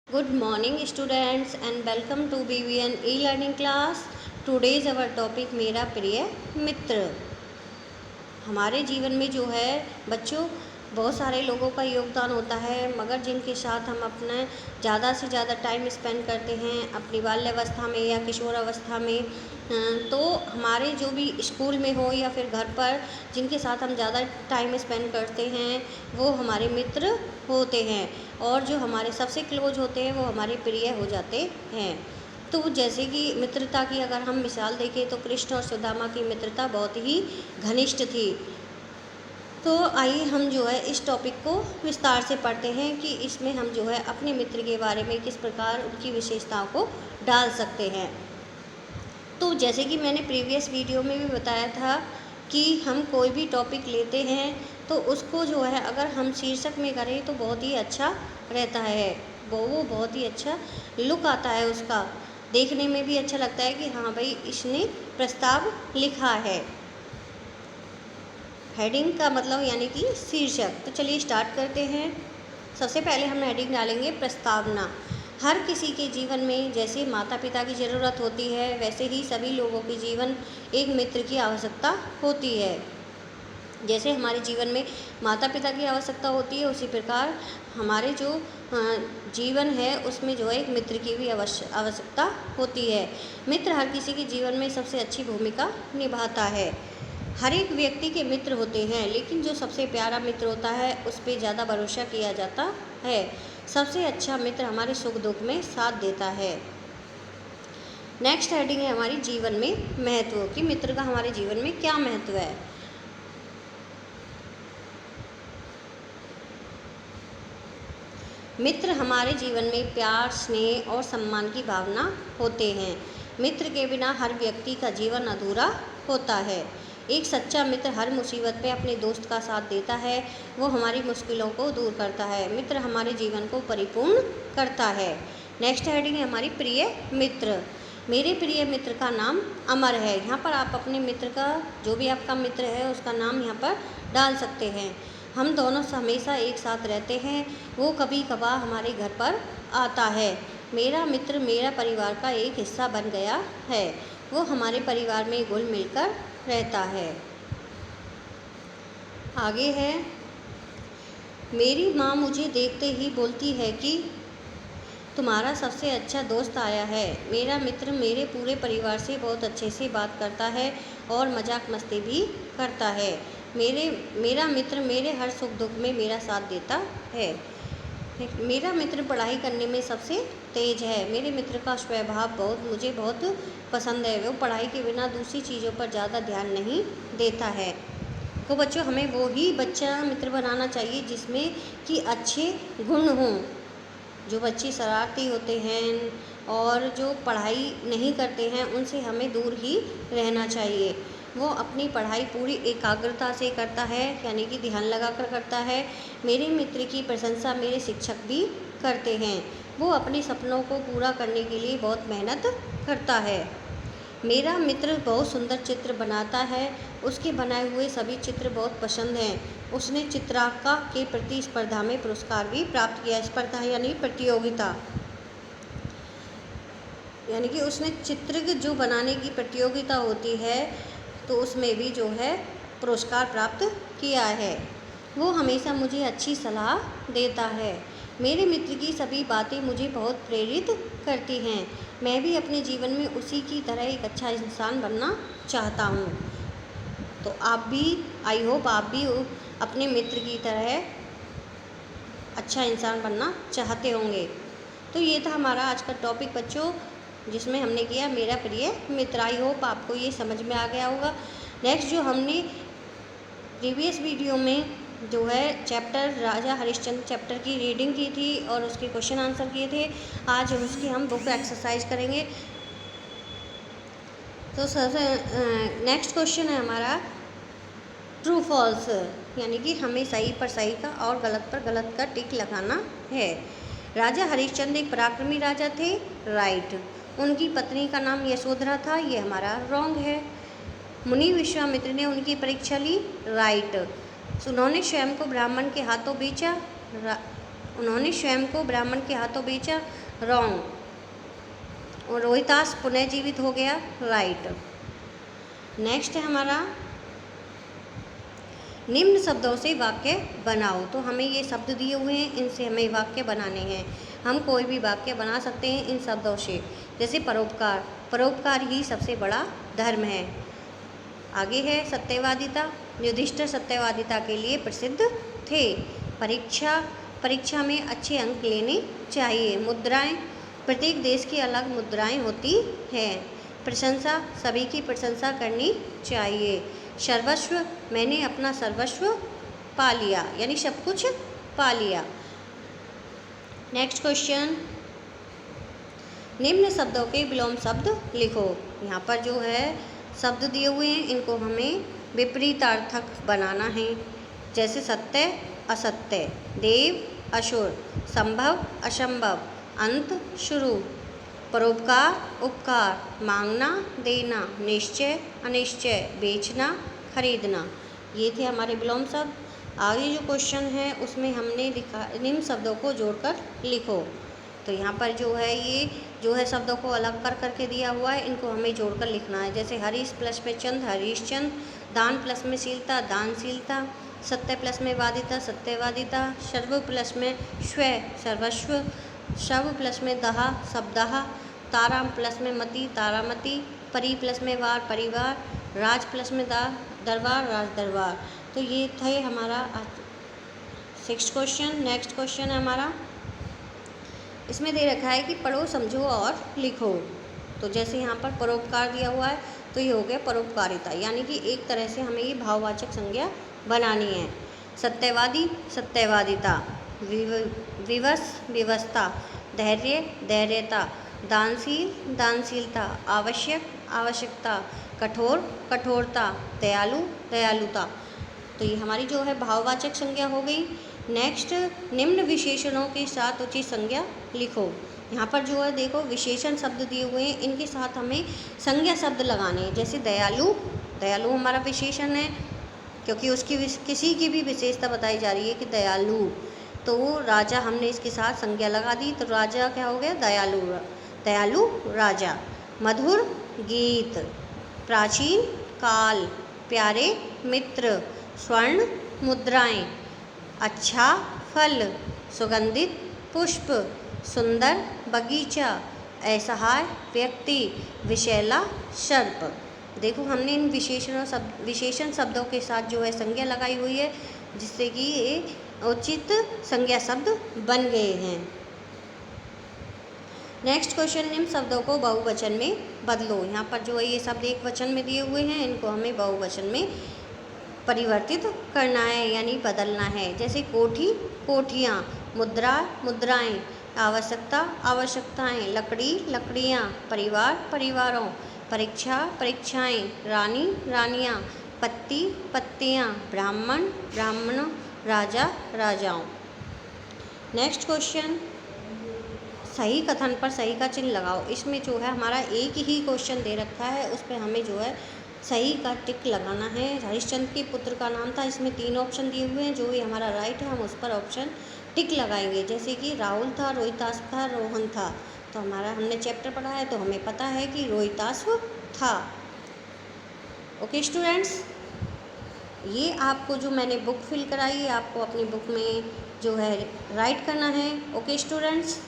Good morning students and welcome to BVN e-learning class. Today's our topic मेरा प्रिय मित्र। हमारे जीवन में जो है बच्चों बहुत सारे लोगों का योगदान होता है, मगर जिनके साथ हम अपना ज़्यादा से ज़्यादा टाइम स्पेंड करते हैं अपनी बाल्यावस्था में या किशोरावस्था में, तो हमारे जो भी स्कूल में हो या फिर घर पर जिनके साथ हम ज़्यादा टाइम स्पेंड करते हैं वो हमारे मित्र होते हैं, और जो हमारे सबसे क्लोज होते हैं वो हमारे प्रिय हो जाते हैं। तो जैसे कि मित्रता की अगर हम मिसाल देखें तो कृष्ण और सुदामा की मित्रता बहुत ही घनिष्ठ थी। तो आइए हम जो है इस टॉपिक को विस्तार से पढ़ते हैं कि इसमें हम जो है अपने मित्र के बारे में किस प्रकार उनकी विशेषताओं को डाल सकते हैं। तो जैसे कि मैंने प्रीवियस वीडियो में भी बताया था कि हम कोई भी टॉपिक लेते हैं तो उसको जो है अगर हम शीर्षक में करें तो बहुत ही अच्छा रहता है, वो बहुत ही अच्छा लुक आता है, उसका देखने में भी अच्छा लगता है कि हाँ भाई इसने प्रस्ताव लिखा है। हेडिंग का मतलब यानी कि शीर्षक। तो चलिए स्टार्ट करते हैं। सबसे पहले हम हेडिंग डालेंगे प्रस्तावना। हर किसी के जीवन में जैसे माता पिता की ज़रूरत होती है वैसे ही सभी लोगों के जीवन एक मित्र की आवश्यकता होती है। जैसे हमारे जीवन में माता पिता की आवश्यकता होती है उसी प्रकार हमारे जो जीवन है उसमें जो है एक मित्र की भी आवश्यकता होती है। मित्र हर किसी के जीवन में सबसे अच्छी भूमिका निभाता है। हर एक व्यक्ति के मित्र होते हैं, लेकिन जो सबसे प्यारा मित्र होता है उस पर ज़्यादा भरोसा किया जाता है। सबसे अच्छा मित्र हमारे सुख दुख में साथ देता है। नेक्स्ट हेडिंग है हमारी जीवन में महत्व, कि मित्र का हमारे जीवन में क्या महत्व है। मित्र हमारे जीवन में प्यार, स्नेह और सम्मान की भावना होते हैं। मित्र के बिना हर व्यक्ति का जीवन अधूरा होता है। एक सच्चा मित्र हर मुसीबत में अपने दोस्त का साथ देता है, वो हमारी मुश्किलों को दूर करता है। मित्र हमारे जीवन को परिपूर्ण करता है। नेक्स्ट हेडिंग है हमारी प्रिय मित्र। मेरे प्रिय मित्र का नाम अमर है। यहाँ पर आप अपने मित्र का, जो भी आपका मित्र है उसका नाम यहाँ पर डाल सकते हैं। हम दोनों हमेशा एक साथ रहते हैं, वो कभी कभार हमारे घर पर आता है। मेरा मित्र मेरा परिवार का एक हिस्सा बन गया है, वो हमारे परिवार में घुल मिलकर रहता है। आगे है, मेरी माँ मुझे देखते ही बोलती है कि तुम्हारा सबसे अच्छा दोस्त आया है। मेरा मित्र मेरे पूरे परिवार से बहुत अच्छे से बात करता है और मजाक मस्ती भी करता है। मेरा मित्र मेरे हर सुख दुख में मेरा साथ देता है। मेरा मित्र पढ़ाई करने में सबसे तेज है। मेरे मित्र का स्वभाव मुझे बहुत पसंद है। वो पढ़ाई के बिना दूसरी चीज़ों पर ज़्यादा ध्यान नहीं देता है। तो बच्चों हमें वो ही बच्चा मित्र बनाना चाहिए जिसमें कि अच्छे गुण हों। जो बच्चे शरारती होते हैं और जो पढ़ाई नहीं करते हैं उनसे हमें दूर ही रहना चाहिए। वो अपनी पढ़ाई पूरी एकाग्रता से करता है, यानी कि ध्यान लगाकर करता है। मेरे मित्र की प्रशंसा मेरे शिक्षक भी करते हैं। वो अपने सपनों को पूरा करने के लिए बहुत मेहनत करता है। मेरा मित्र बहुत सुंदर चित्र बनाता है। उसके बनाए हुए सभी चित्र बहुत पसंद हैं। उसने चित्रकला के प्रति स्पर्धा में पुरस्कार भी प्राप्त किया। स्पर्धा यानी प्रतियोगिता, यानी कि उसने चित्र जो बनाने की प्रतियोगिता होती है तो उसमें भी जो है पुरस्कार प्राप्त किया है। वो हमेशा मुझे अच्छी सलाह देता है। मेरे मित्र की सभी बातें मुझे बहुत प्रेरित करती हैं। मैं भी अपने जीवन में उसी की तरह एक अच्छा इंसान बनना चाहता हूँ। तो आप भी, आई होप आप भी अपने मित्र की तरह अच्छा इंसान बनना चाहते होंगे। तो ये था हमारा आज का टॉपिक बच्चों, जिसमें हमने किया मेरा प्रिय मित्र। आई होप आपको ये समझ में आ गया होगा। नेक्स्ट जो हमने प्रीवियस वीडियो में जो है चैप्टर राजा हरिश्चंद्र चैप्टर की रीडिंग की थी और उसके क्वेश्चन आंसर किए थे, आज उसकी हम बुक एक्सरसाइज करेंगे। तो सबसे नेक्स्ट क्वेश्चन है हमारा ट्रू फॉल्स, यानी कि हमें सही पर सही का और गलत पर गलत का टिक लगाना है। राजा हरिश्चंद्र एक पराक्रमी राजा थे, राइट। उनकी पत्नी का नाम यशोधरा था, ये हमारा रॉन्ग है। मुनि विश्वामित्र ने उनकी परीक्षा ली, राइट। उन्होंने स्वयं को ब्राह्मण के हाथों बेचा, उन्होंने स्वयं को ब्राह्मण के हाथों बेचा, रॉन्ग। और रोहितास पुनः जीवित हो गया, राइट। नेक्स्ट है हमारा निम्न शब्दों से वाक्य बनाओ। तो हमें ये शब्द दिए हुए हैं, इनसे हमें वाक्य बनाने हैं। हम कोई भी वाक्य बना सकते हैं इन शब्दों से, जैसे परोपकार, परोपकार ही सबसे बड़ा धर्म है। आगे है सत्यवादिता, युधिष्ठिर सत्यवादिता के लिए प्रसिद्ध थे। परीक्षा, परीक्षा में अच्छे अंक लेने चाहिए। मुद्राएं, प्रत्येक देश की अलग मुद्राएं होती हैं। प्रशंसा, सभी की प्रशंसा करनी चाहिए। सर्वस्व, मैंने अपना सर्वस्व पा लिया, यानी सब कुछ पा लिया। नेक्स्ट क्वेश्चन, निम्न शब्दों के विलोम शब्द लिखो। यहाँ पर जो है शब्द दिए हुए हैं, इनको हमें विपरीतार्थक बनाना है। जैसे सत्य असत्य, देव असुर, संभव असंभव, अंत शुरू, परोपकार उपकार, मांगना देना, निश्चय अनिश्चय, बेचना खरीदना। ये थे हमारे विलोम शब्द। आगे जो क्वेश्चन है उसमें हमने लिखा निम्न शब्दों को जोड़कर लिखो। तो यहाँ पर जो है ये जो है शब्दों को अलग कर करके दिया हुआ है, इनको हमें जोड़कर लिखना है। जैसे हरीश प्लस में चंद, हरीशचंद, दान प्लस में शीलता, दानशीलता, सत्य प्लस में वादिता, सत्यवादिता, सर्व प्लस में स्व, सर्वस्व, शव प्लस में दहा, शब्दहा, तारा प्लस में मति, तारामति, परि प्लस में वार, परिवार, राज प्लस में दरबार, राज दरबार। तो ये थे हमारा 6th क्वेश्चन। नेक्स्ट क्वेश्चन है हमारा, इसमें दे रखा है कि पढ़ो समझो और लिखो। तो जैसे यहाँ पर परोपकार दिया हुआ है, तो ये हो गया परोपकारिता, यानी कि एक तरह से हमें ये भाववाचक संज्ञा बनानी है। सत्यवादी, सत्यवादिता, विवश, विवशता, धैर्य, धैर्यता, दानशील, दानशीलता, आवश्यक, आवश्यकता, कठोर, कठोरता, दयालु, दयालुता। तो ये हमारी जो है भाववाचक संज्ञा हो गई। नेक्स्ट, निम्न विशेषणों के साथ उचित संज्ञा लिखो। यहाँ पर जो है देखो विशेषण शब्द दिए हुए हैं, इनके साथ हमें संज्ञा शब्द लगाने हैं। जैसे दयालु, दयालु हमारा विशेषण है, क्योंकि उसकी किसी की भी विशेषता बताई जा रही है कि दयालु। तो राजा, हमने इसके साथ संज्ञा लगा दी, तो राजा क्या हो गया, दयालु, दयालु राजा। मधुर, गीत, प्राचीन काल, प्यारे मित्र, स्वर्ण मुद्राएं, अच्छा फल, सुगंधित पुष्प, सुंदर बगीचा, असहाय व्यक्ति, विषैला सर्प। देखो हमने इन विशेषण शब्दों के साथ जो है संज्ञा लगाई हुई है, जिससे कि ये उचित संज्ञा शब्द बन गए हैं। नेक्स्ट क्वेश्चन, निम्न शब्दों को बहुवचन में बदलो। यहाँ पर जो है ये शब्द एक वचन में दिए हुए हैं, इनको हमें बहुवचन में परिवर्तित करना है, यानी बदलना है। जैसे कोठी, कोठियाँ, मुद्रा, मुद्राएं, आवश्यकता, आवश्यकताएं, लकड़ी, लकड़ियाँ, परिवार, परिवारों, परीक्षा, परीक्षाएं, रानी, रानियाँ, पत्ती, पत्तियाँ, ब्राह्मण, ब्राह्मणों, राजा, राजाओं। नेक्स्ट क्वेश्चन, सही कथन पर सही का चिन्ह लगाओ। इसमें जो है हमारा एक ही क्वेश्चन दे रखा है, उस पर हमें जो है सही का टिक लगाना है। हरिश्चंद्र के पुत्र का नाम था, इसमें 3 ऑप्शन दिए हुए हैं, जो भी हमारा राइट है हम उस पर ऑप्शन टिक लगाएंगे। जैसे कि राहुल था, रोहितास था, रोहन था, तो हमारा हमने चैप्टर पढ़ा है तो हमें पता है कि रोहितास था। ओके स्टूडेंट्स, ये आपको जो मैंने बुक फिल कराई है, आपको अपनी बुक में जो है राइट करना है। Okay students.